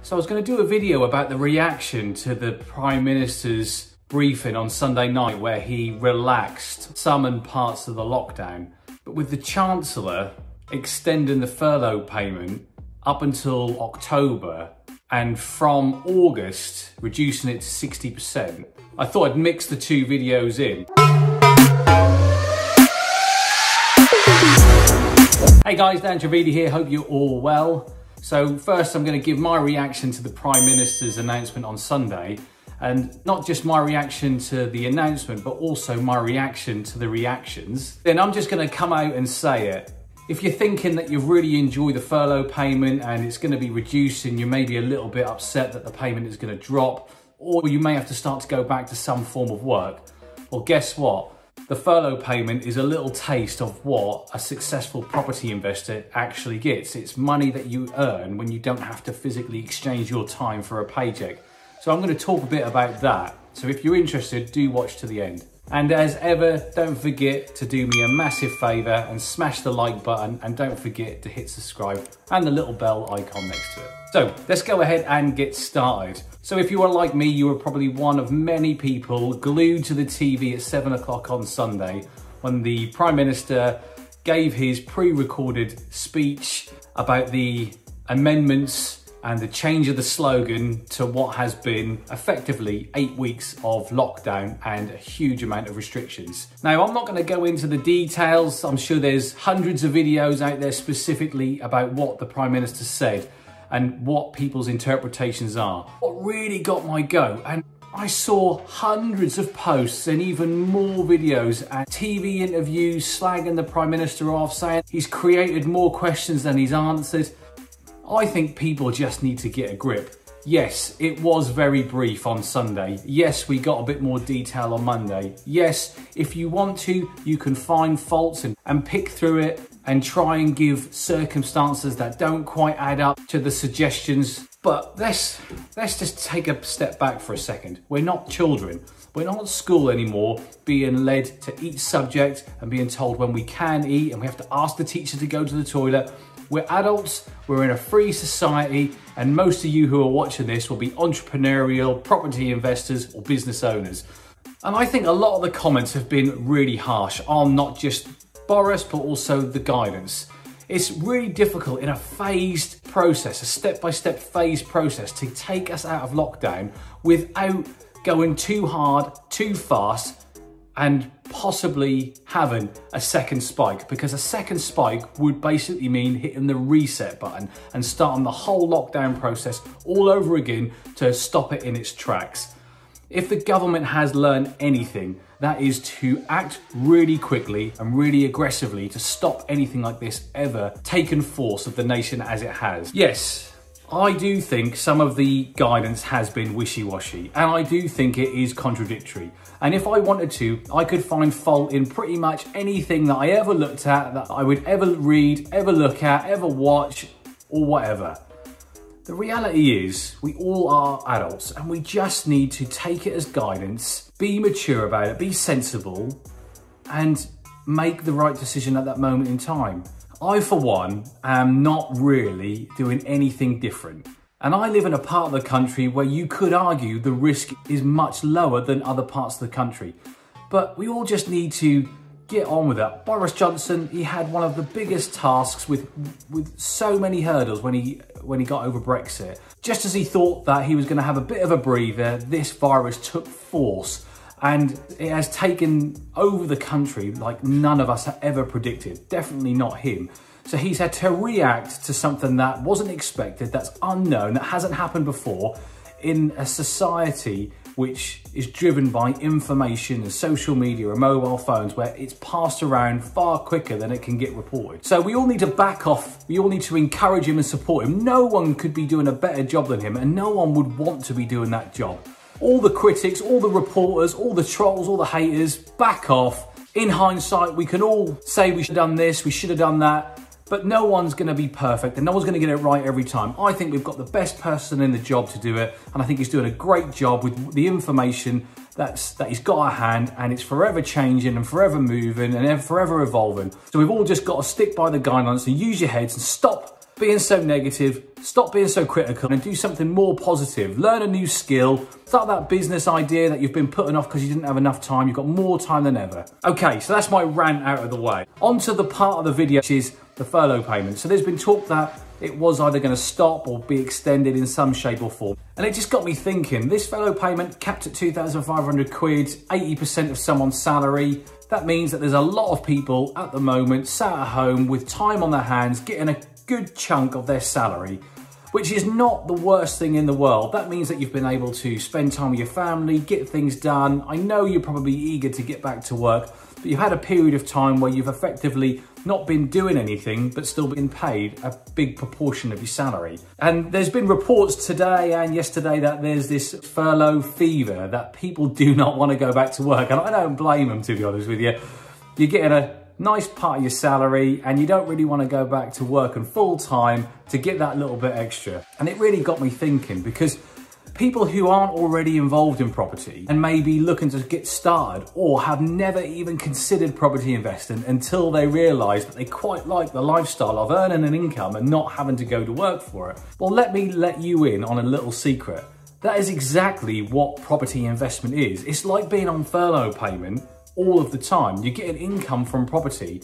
So I was going to do a video about the reaction to the Prime Minister's briefing on Sunday night where he relaxed some parts of the lockdown. But with the Chancellor extending the furlough payment up until October and from August reducing it to 60%, I thought I'd mix the two videos in. Hey guys, Dan Trevidi here, hope you're all well. So first I'm going to give my reaction to the Prime Minister's announcement on Sunday, and not just my reaction to the announcement, but also my reaction to the reactions. Then I'm just going to come out and say it. If you're thinking that you really enjoy the furlough payment and it's going to be reduced and you may be a little bit upset that the payment is going to drop, or you may have to start to go back to some form of work, well, guess what? The furlough payment is a little taste of what a successful property investor actually gets. It's money that you earn when you don't have to physically exchange your time for a paycheck. So I'm going to talk a bit about that. So if you're interested, do watch to the end. And as ever, don't forget to do me a massive favour and smash the like button, and don't forget to hit subscribe and the little bell icon next to it. So let's go ahead and get started. So if you are like me, you were probably one of many people glued to the TV at 7 o'clock on Sunday when the Prime Minister gave his pre-recorded speech about the amendments and the change of the slogan to what has been effectively 8 weeks of lockdown and a huge amount of restrictions. Now, I'm not going to go into the details. I'm sure there's hundreds of videos out there specifically about what the Prime Minister said and what people's interpretations are. What really got my goat, and I saw hundreds of posts and even more videos and TV interviews slagging the Prime Minister off, saying he's created more questions than he's answered. I think people just need to get a grip. Yes, it was very brief on Sunday. Yes, we got a bit more detail on Monday. Yes, if you want to, you can find faults and pick through it and try and give circumstances that don't quite add up to the suggestions. But let's just take a step back for a second. We're not children. We're not at school anymore being led to each subject and being told when we can eat, and we have to ask the teacher to go to the toilet. We're adults, we're in a free society, and most of you who are watching this will be entrepreneurial, property investors or business owners. And I think a lot of the comments have been really harsh on not just Boris, but also the guidance. It's really difficult in a phased process, a step-by-step phased process, to take us out of lockdown without going too hard, too fast, and possibly having a second spike, because a second spike would basically mean hitting the reset button and starting the whole lockdown process all over again to stop it in its tracks. If the government has learned anything, that is to act really quickly and really aggressively to stop anything like this ever taking force of the nation as it has. Yes, I do think some of the guidance has been wishy-washy, and I do think it is contradictory. And if I wanted to, I could find fault in pretty much anything that I ever looked at, that I would ever read, ever look at, ever watch, or whatever. The reality is, we all are adults, and we just need to take it as guidance, be mature about it, be sensible, and make the right decision at that moment in time. I, for one, am not really doing anything different. And I live in a part of the country where you could argue the risk is much lower than other parts of the country. But we all just need to get on with it. Boris Johnson, he had one of the biggest tasks with so many hurdles when he got over Brexit. Just as he thought that he was going to have a bit of a breather, this virus took force. And it has taken over the country like none of us have ever predicted, definitely not him. So he's had to react to something that wasn't expected, that's unknown, that hasn't happened before in a society which is driven by information and social media and mobile phones, where it's passed around far quicker than it can get reported. So we all need to back off, we all need to encourage him and support him. No one could be doing a better job than him, and no one would want to be doing that job. All the critics, all the reporters, all the trolls, all the haters, back off. In hindsight, we can all say we should have done this, we should have done that, but no one's going to be perfect and no one's going to get it right every time. I think we've got the best person in the job to do it, and I think he's doing a great job with the information that he's got at hand, and it's forever changing and forever moving and forever evolving. So we've all just got to stick by the guidelines and use your heads and stop being so negative, stop being so critical and do something more positive. Learn a new skill, start that business idea that you've been putting off because you didn't have enough time. You've got more time than ever. Okay, so that's my rant out of the way. On to the part of the video, which is the furlough payment. So there's been talk that it was either going to stop or be extended in some shape or form. And it just got me thinking, this furlough payment capped at 2,500 quid, 80% of someone's salary. That means that there's a lot of people at the moment sat at home with time on their hands, getting a good chunk of their salary, which is not the worst thing in the world. That means that you've been able to spend time with your family, get things done. I know you're probably eager to get back to work, but you've had a period of time where you've effectively not been doing anything, but still been paid a big proportion of your salary. And there's been reports today and yesterday that there's this furlough fever, that people do not want to go back to work. And I don't blame them, to be honest with you. You're getting a nice part of your salary and you don't really want to go back to work and full time to get that little bit extra. And it really got me thinking, because people who aren't already involved in property and maybe looking to get started or have never even considered property investing until they realise that they quite like the lifestyle of earning an income and not having to go to work for it. Well, let me let you in on a little secret. That is exactly what property investment is. It's like being on furlough payment all of the time. You get an income from property.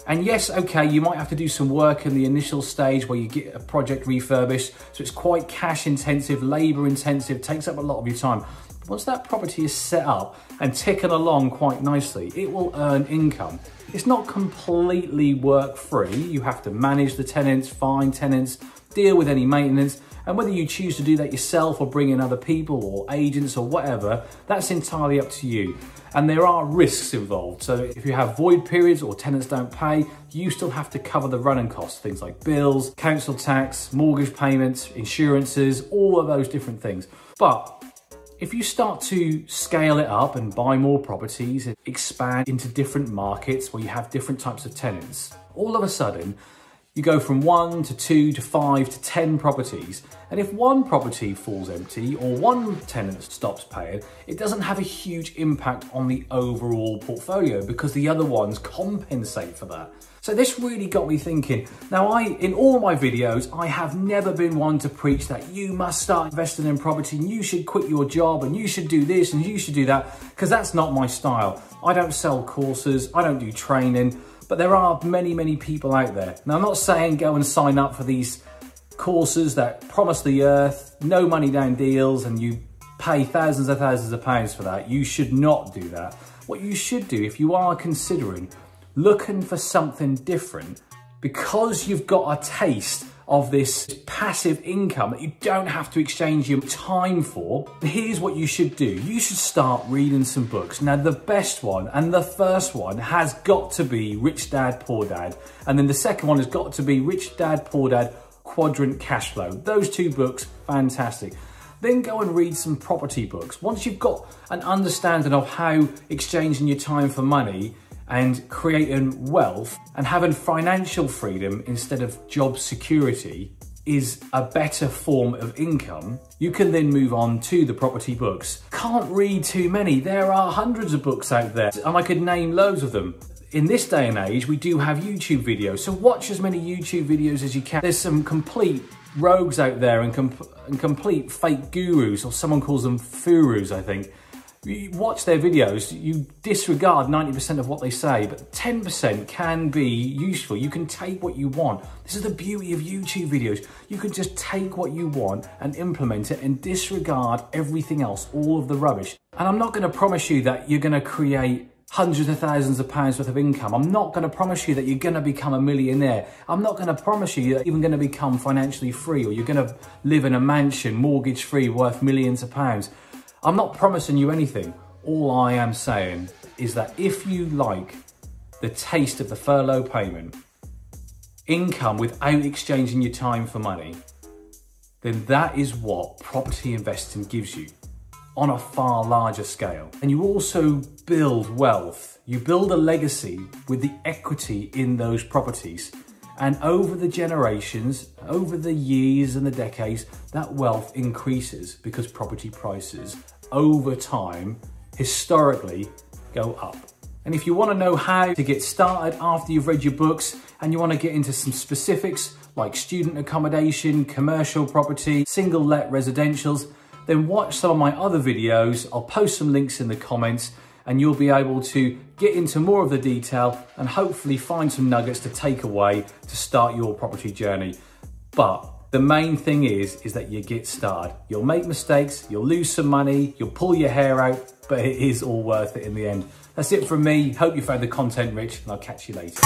And yes, okay, you might have to do some work in the initial stage where you get a project refurbished. So it's quite cash intensive, labor intensive, takes up a lot of your time. But once that property is set up and ticking along quite nicely, it will earn income. It's not completely work free. You have to manage the tenants, find tenants, deal with any maintenance. And whether you choose to do that yourself or bring in other people or agents or whatever, that's entirely up to you. And there are risks involved. So if you have void periods or tenants don't pay, you still have to cover the running costs, things like bills, council tax, mortgage payments, insurances, all of those different things. But if you start to scale it up and buy more properties and expand into different markets where you have different types of tenants, all of a sudden, you go from 1 to 2 to 5 to 10 properties. And if one property falls empty or one tenant stops paying, it doesn't have a huge impact on the overall portfolio because the other ones compensate for that. So this really got me thinking. Now, in all my videos, I have never been one to preach that you must start investing in property and you should quit your job and you should do this and you should do that, because that's not my style. I don't sell courses, I don't do training. But there are many, many people out there. Now, I'm not saying go and sign up for these courses that promise the earth, no money down deals, and you pay thousands and thousands of pounds for that. You should not do that. What you should do, if you are considering looking for something different, because you've got a taste of this passive income that you don't have to exchange your time for, here's what you should do. You should start reading some books. Now, the best one and the first one has got to be Rich Dad, Poor Dad. And then the second one has got to be Rich Dad, Poor Dad, Quadrant Cash Flow. Those two books, fantastic. Then go and read some property books. Once you've got an understanding of how exchanging your time for money and creating wealth and having financial freedom instead of job security is a better form of income, you can then move on to the property books. Can't read too many. There are hundreds of books out there and I could name loads of them. In this day and age, we do have YouTube videos, so watch as many YouTube videos as you can. There's some complete rogues out there and complete fake gurus, or someone calls them furus, I think. You watch their videos, you disregard 90% of what they say, but 10% can be useful. You can take what you want. This is the beauty of YouTube videos. You can just take what you want and implement it and disregard everything else, all of the rubbish. And I'm not going to promise you that you're going to create hundreds of thousands of pounds worth of income. I'm not going to promise you that you're going to become a millionaire. I'm not going to promise you that you're even going to become financially free or you're going to live in a mansion, mortgage free, worth millions of pounds. I'm not promising you anything. All I am saying is that if you like the taste of the furlough payment, income without exchanging your time for money, then that is what property investing gives you on a far larger scale. And you also build wealth. You build a legacy with the equity in those properties. And over the generations, over the years and the decades, that wealth increases because property prices over time, historically, go up. And if you want to know how to get started after you've read your books and you want to get into some specifics like student accommodation, commercial property, single let residentials, then watch some of my other videos. I'll post some links in the comments and you'll be able to get into more of the detail and hopefully find some nuggets to take away to start your property journey. But the main thing is that you get started. You'll make mistakes, you'll lose some money, you'll pull your hair out, but it is all worth it in the end. That's it from me. Hope you found the content rich and I'll catch you later.